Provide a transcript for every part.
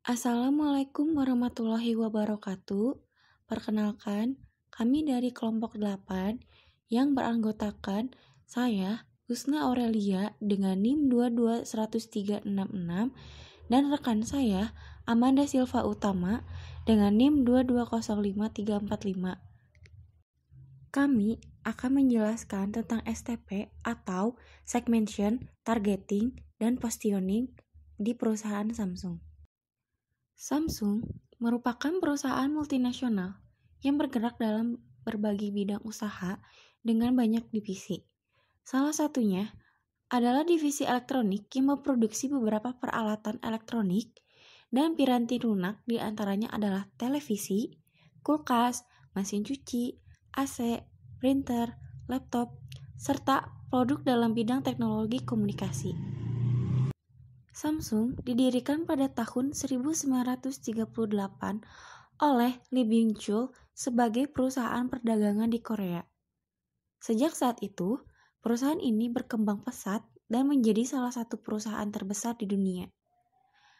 Assalamualaikum warahmatullahi wabarakatuh. Perkenalkan, kami dari kelompok 8 yang beranggotakan saya, Husna Aurelia dengan NIM 2210366 dan rekan saya, Amanda Silva Utama dengan NIM 2205345. Kami akan menjelaskan tentang STP atau Segmentation, Targeting, dan Positioning di perusahaan Samsung. Samsung merupakan perusahaan multinasional yang bergerak dalam berbagai bidang usaha dengan banyak divisi. Salah satunya adalah divisi elektronik yang memproduksi beberapa peralatan elektronik dan piranti lunak, di antaranya adalah televisi, kulkas, mesin cuci, AC, printer, laptop, serta produk dalam bidang teknologi komunikasi. Samsung didirikan pada tahun 1938 oleh Lee Byung-chul sebagai perusahaan perdagangan di Korea. Sejak saat itu, perusahaan ini berkembang pesat dan menjadi salah satu perusahaan terbesar di dunia.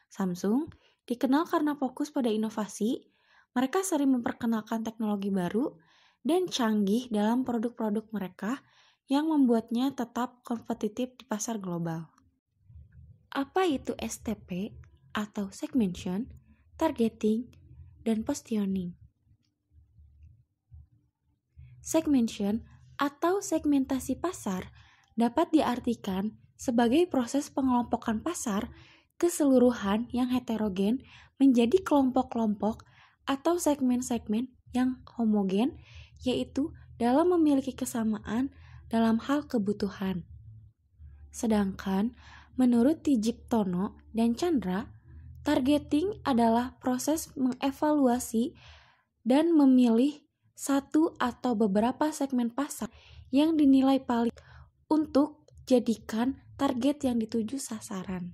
Samsung dikenal karena fokus pada inovasi, mereka sering memperkenalkan teknologi baru dan canggih dalam produk-produk mereka yang membuatnya tetap kompetitif di pasar global. Apa itu STP atau Segmentation, Targeting, dan Positioning? Segmentation atau segmentasi pasar dapat diartikan sebagai proses pengelompokan pasar keseluruhan yang heterogen menjadi kelompok-kelompok atau segmen-segmen yang homogen, yaitu dalam memiliki kesamaan dalam hal kebutuhan. Sedangkan menurut Tijiptono dan Chandra, targeting adalah proses mengevaluasi dan memilih satu atau beberapa segmen pasar yang dinilai paling untuk jadikan target yang dituju sasaran.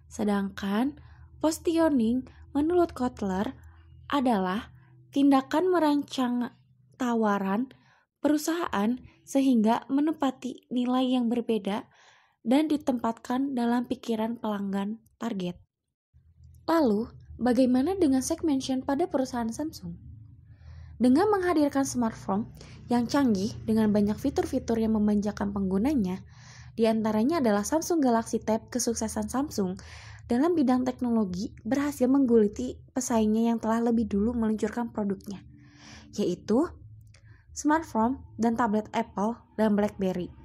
Sedangkan positioning menurut Kotler adalah tindakan merancang tawaran perusahaan sehingga menepati nilai yang berbeda dan ditempatkan dalam pikiran pelanggan target. Lalu, bagaimana dengan segmentation pada perusahaan Samsung? Dengan menghadirkan smartphone yang canggih dengan banyak fitur-fitur yang memanjakan penggunanya, di antaranya adalah Samsung Galaxy Tab, kesuksesan Samsung dalam bidang teknologi berhasil mengguliti pesaingnya yang telah lebih dulu meluncurkan produknya, yaitu smartphone dan tablet Apple dan BlackBerry.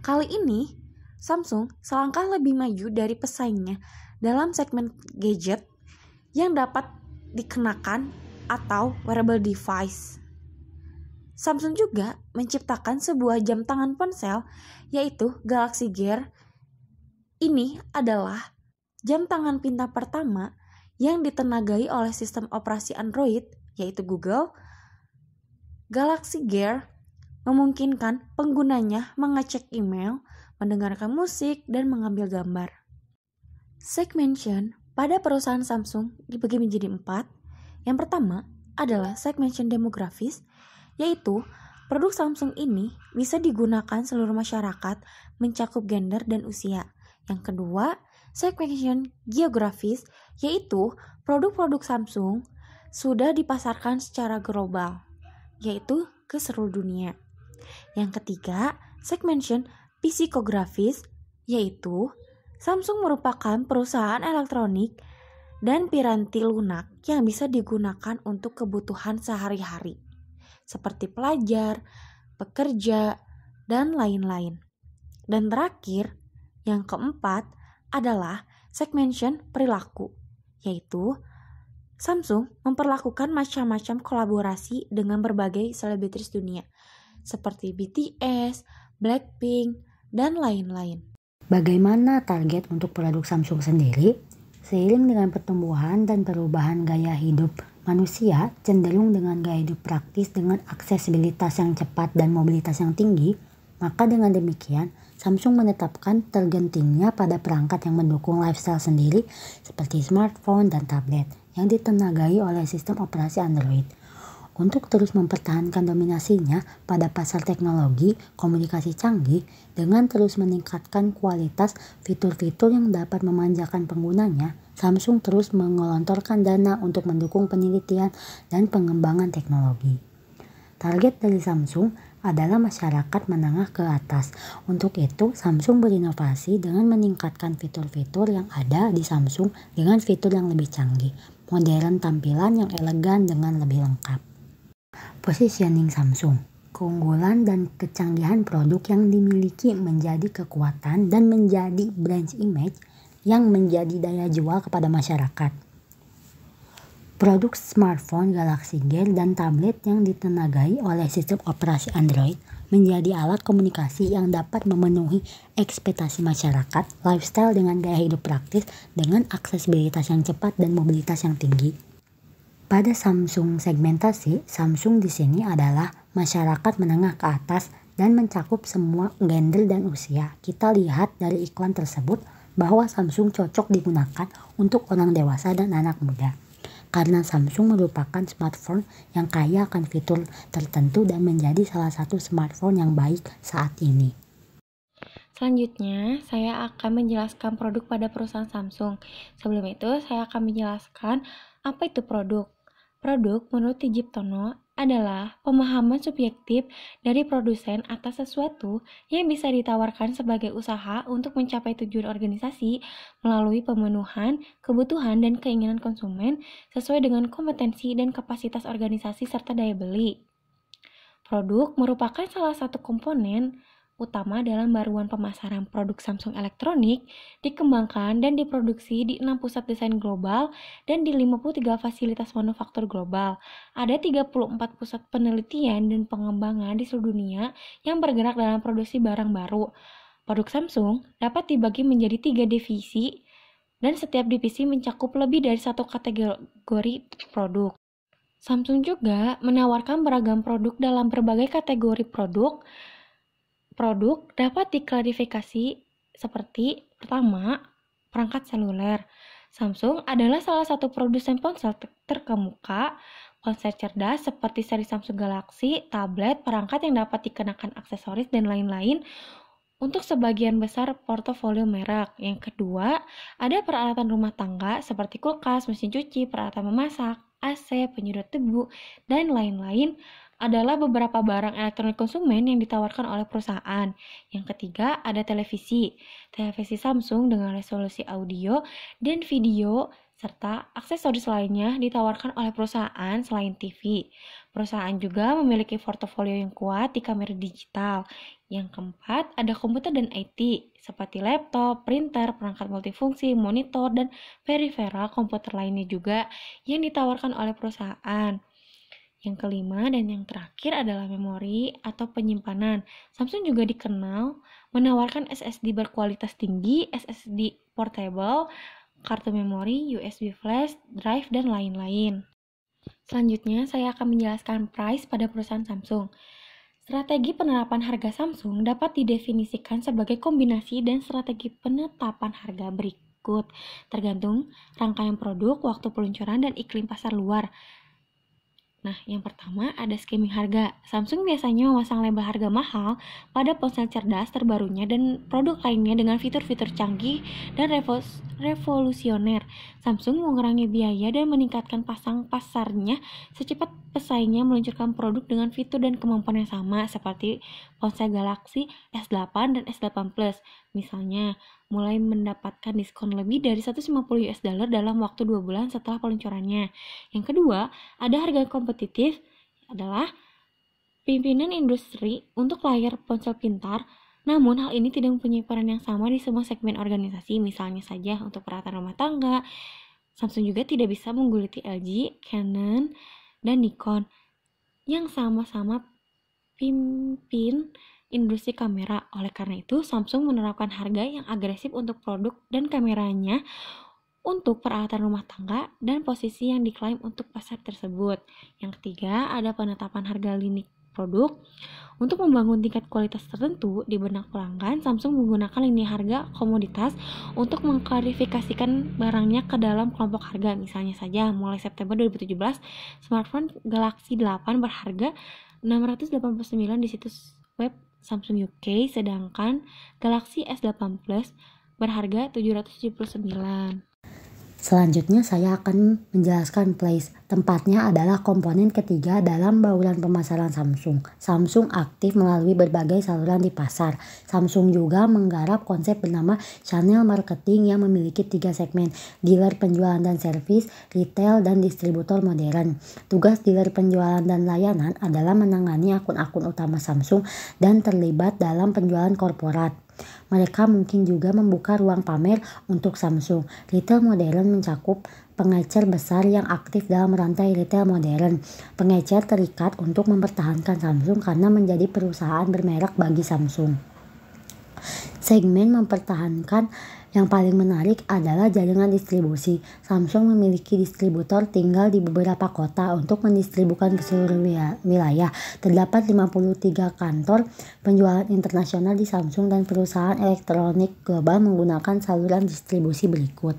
Kali ini, Samsung selangkah lebih maju dari pesaingnya dalam segmen gadget yang dapat dikenakan atau wearable device. Samsung juga menciptakan sebuah jam tangan ponsel, yaitu Galaxy Gear. Ini adalah jam tangan pintar pertama yang ditenagai oleh sistem operasi Android, yaitu Google. Galaxy Gear memungkinkan penggunanya mengecek email, mendengarkan musik, dan mengambil gambar. Segmentation pada perusahaan Samsung dibagi menjadi 4. Yang pertama adalah segmentation demografis, yaitu produk Samsung ini bisa digunakan seluruh masyarakat mencakup gender dan usia. Yang kedua, segmentation geografis, yaitu produk-produk Samsung sudah dipasarkan secara global, yaitu ke seluruh dunia. Yang ketiga, segmentation psikografis, yaitu Samsung merupakan perusahaan elektronik dan piranti lunak yang bisa digunakan untuk kebutuhan sehari-hari, seperti pelajar, pekerja, dan lain-lain. Dan terakhir, yang keempat adalah segmentation perilaku, yaitu Samsung memperlakukan macam-macam kolaborasi dengan berbagai selebritis dunia, seperti BTS, Blackpink, dan lain-lain. Bagaimana target untuk produk Samsung sendiri? Seiring dengan pertumbuhan dan perubahan gaya hidup manusia cenderung dengan gaya hidup praktis dengan aksesibilitas yang cepat dan mobilitas yang tinggi, maka dengan demikian Samsung menetapkan targetingnya pada perangkat yang mendukung lifestyle sendiri seperti smartphone dan tablet yang ditenagai oleh sistem operasi Android. untuk terus mempertahankan dominasinya pada pasar teknologi komunikasi canggih dengan terus meningkatkan kualitas fitur-fitur yang dapat memanjakan penggunanya. Samsung terus mengelontorkan dana untuk mendukung penelitian dan pengembangan teknologi. Target dari Samsung adalah masyarakat menengah ke atas. Untuk itu, Samsung berinovasi dengan meningkatkan fitur-fitur yang ada di Samsung dengan fitur yang lebih canggih, modern tampilan yang elegan dengan lebih lengkap. Positioning Samsung, keunggulan dan kecanggihan produk yang dimiliki menjadi kekuatan dan menjadi brand image yang menjadi daya jual kepada masyarakat. Produk smartphone Galaxy Gear dan tablet yang ditenagai oleh sistem operasi Android menjadi alat komunikasi yang dapat memenuhi ekspektasi masyarakat, lifestyle dengan gaya hidup praktis dengan aksesibilitas yang cepat dan mobilitas yang tinggi. Pada Samsung segmentasi, Samsung di sini adalah masyarakat menengah ke atas dan mencakup semua gender dan usia. Kita lihat dari iklan tersebut bahwa Samsung cocok digunakan untuk orang dewasa dan anak muda. Karena Samsung merupakan smartphone yang kaya akan fitur tertentu dan menjadi salah satu smartphone yang baik saat ini. Selanjutnya, saya akan menjelaskan produk pada perusahaan Samsung. Sebelum itu, saya akan menjelaskan apa itu produk. Produk menurut Tijiptono adalah pemahaman subjektif dari produsen atas sesuatu yang bisa ditawarkan sebagai usaha untuk mencapai tujuan organisasi melalui pemenuhan kebutuhan dan keinginan konsumen sesuai dengan kompetensi dan kapasitas organisasi serta daya beli. Produk merupakan salah satu komponen utama dalam baruan pemasaran produk Samsung Elektronik, dikembangkan dan diproduksi di 6 pusat desain global dan di 53 fasilitas manufaktur global. Ada 34 pusat penelitian dan pengembangan di seluruh dunia yang bergerak dalam produksi barang baru. Produk Samsung dapat dibagi menjadi 3 divisi dan setiap divisi mencakup lebih dari satu kategori produk. Samsung juga menawarkan beragam produk dalam berbagai kategori produk. Produk dapat diklarifikasi seperti pertama, perangkat seluler. Samsung adalah salah satu produsen ponsel terkemuka. Ponsel cerdas seperti seri Samsung Galaxy, tablet, perangkat yang dapat dikenakan aksesoris dan lain-lain untuk sebagian besar portofolio merek. Yang kedua, ada peralatan rumah tangga seperti kulkas, mesin cuci, peralatan memasak, AC, penyedot debu, dan lain-lain adalah beberapa barang elektronik konsumen yang ditawarkan oleh perusahaan. Yang ketiga, ada televisi. Televisi Samsung dengan resolusi audio dan video serta aksesoris lainnya ditawarkan oleh perusahaan selain TV. Perusahaan juga memiliki portofolio yang kuat di kamera digital. Yang keempat, ada komputer dan IT, seperti laptop, printer, perangkat multifungsi, monitor, dan peripheral komputer lainnya juga yang ditawarkan oleh perusahaan. Yang kelima dan yang terakhir adalah memori atau penyimpanan. Samsung juga dikenal menawarkan SSD berkualitas tinggi, SSD portable, kartu memori, USB flash, drive, dan lain-lain. Selanjutnya, saya akan menjelaskan price pada perusahaan Samsung. Strategi penerapan harga Samsung dapat didefinisikan sebagai kombinasi dan strategi penetapan harga berikut, tergantung rangkaian produk, waktu peluncuran, dan iklim pasar luar. Nah, yang pertama ada skimming harga. Samsung biasanya memasang label harga mahal pada ponsel cerdas terbarunya dan produk lainnya dengan fitur-fitur canggih dan revolusioner. Samsung mengurangi biaya dan meningkatkan pasang pasarnya secepat pesaingnya meluncurkan produk dengan fitur dan kemampuan yang sama seperti ponsel Galaxy S8 dan S8 Plus. Misalnya, mulai mendapatkan diskon lebih dari $150 dalam waktu 2 bulan setelah peluncurannya. Yang kedua, ada harga kompetitif adalah pimpinan industri untuk layar ponsel pintar, namun hal ini tidak mempunyai peran yang sama di semua segmen organisasi. Misalnya saja untuk peralatan rumah tangga, Samsung juga tidak bisa mengguliti LG, Canon, dan Nikon yang sama-sama pimpin industri kamera. Oleh karena itu, Samsung menerapkan harga yang agresif untuk produk dan kameranya untuk peralatan rumah tangga dan posisi yang diklaim untuk pasar tersebut. Yang ketiga, ada penetapan harga lini produk. Untuk membangun tingkat kualitas tertentu di benak pelanggan, Samsung menggunakan lini harga komoditas untuk mengklarifikasikan barangnya ke dalam kelompok harga. Misalnya saja, mulai September 2017, smartphone Galaxy 8 berharga 689 di situs web Samsung UK, sedangkan Galaxy S8 Plus berharga 779. Selanjutnya saya akan menjelaskan place. Tempatnya adalah komponen ketiga dalam bauran pemasaran Samsung. Samsung aktif melalui berbagai saluran di pasar. Samsung juga menggarap konsep bernama channel marketing yang memiliki 3 segmen: dealer penjualan dan servis, retail, dan distributor modern. Tugas dealer penjualan dan layanan adalah menangani akun-akun utama Samsung dan terlibat dalam penjualan korporat. Mereka mungkin juga membuka ruang pamer untuk Samsung. Retail modern mencakup pengecer besar yang aktif dalam rantai retail modern. Pengecer terikat untuk mempertahankan Samsung karena menjadi perusahaan bermerek bagi Samsung. Segmen mempertahankan yang paling menarik adalah jaringan distribusi. Samsung memiliki distributor tinggal di beberapa kota untuk mendistribusikan ke seluruh wilayah. Terdapat 53 kantor penjualan internasional di Samsung dan perusahaan elektronik global menggunakan saluran distribusi berikut.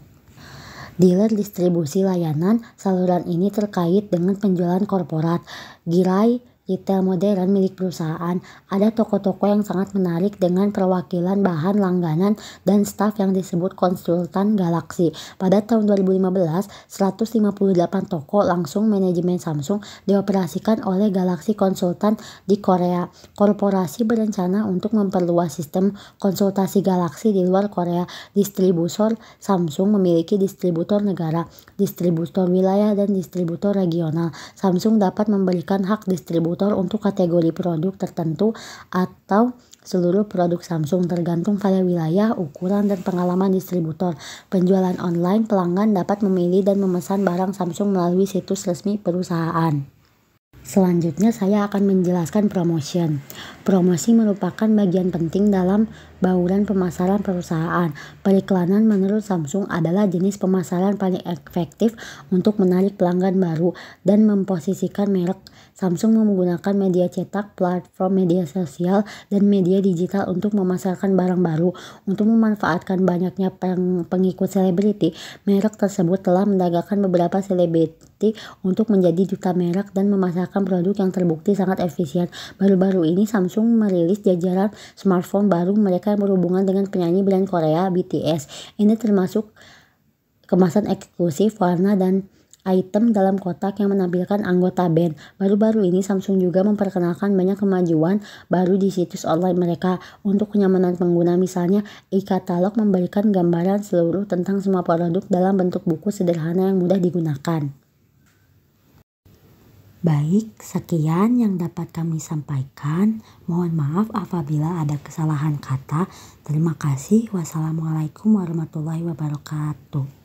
Dealer distribusi layanan. Saluran ini terkait dengan penjualan korporat. Gerai retail modern milik perusahaan. Ada toko-toko yang sangat menarik dengan perwakilan bahan langganan dan staf yang disebut konsultan Galaxy. Pada tahun 2015, 158 toko langsung manajemen Samsung dioperasikan oleh Galaxy Konsultan di Korea. Korporasi berencana untuk memperluas sistem konsultasi Galaxy di luar Korea. Distributor Samsung memiliki distributor negara, distributor wilayah, dan distributor regional. Samsung dapat memberikan hak distributor untuk kategori produk tertentu atau seluruh produk Samsung tergantung pada wilayah, ukuran, dan pengalaman distributor. Penjualan online, pelanggan dapat memilih dan memesan barang Samsung melalui situs resmi perusahaan. Selanjutnya saya akan menjelaskan promotion. Promosi merupakan bagian penting dalam bauran pemasaran perusahaan. Periklanan menurut Samsung adalah jenis pemasaran paling efektif untuk menarik pelanggan baru dan memposisikan merek. Samsung menggunakan media cetak, platform media sosial, dan media digital untuk memasarkan barang baru. Untuk memanfaatkan banyaknya pengikut selebriti, merek tersebut telah mendagangkan beberapa selebriti untuk menjadi duta merek dan memasarkan produk yang terbukti sangat efisien. Baru-baru ini Samsung merilis jajaran smartphone baru mereka yang berhubungan dengan penyanyi band Korea BTS. Ini termasuk kemasan eksklusif, warna, dan item dalam kotak yang menampilkan anggota band. Baru-baru ini Samsung juga memperkenalkan banyak kemajuan baru di situs online mereka untuk kenyamanan pengguna. Misalnya, e-katalog memberikan gambaran seluruh tentang semua produk dalam bentuk buku sederhana yang mudah digunakan. Baik, sekian yang dapat kami sampaikan. Mohon maaf apabila ada kesalahan kata. Terima kasih. Wassalamualaikum warahmatullahi wabarakatuh.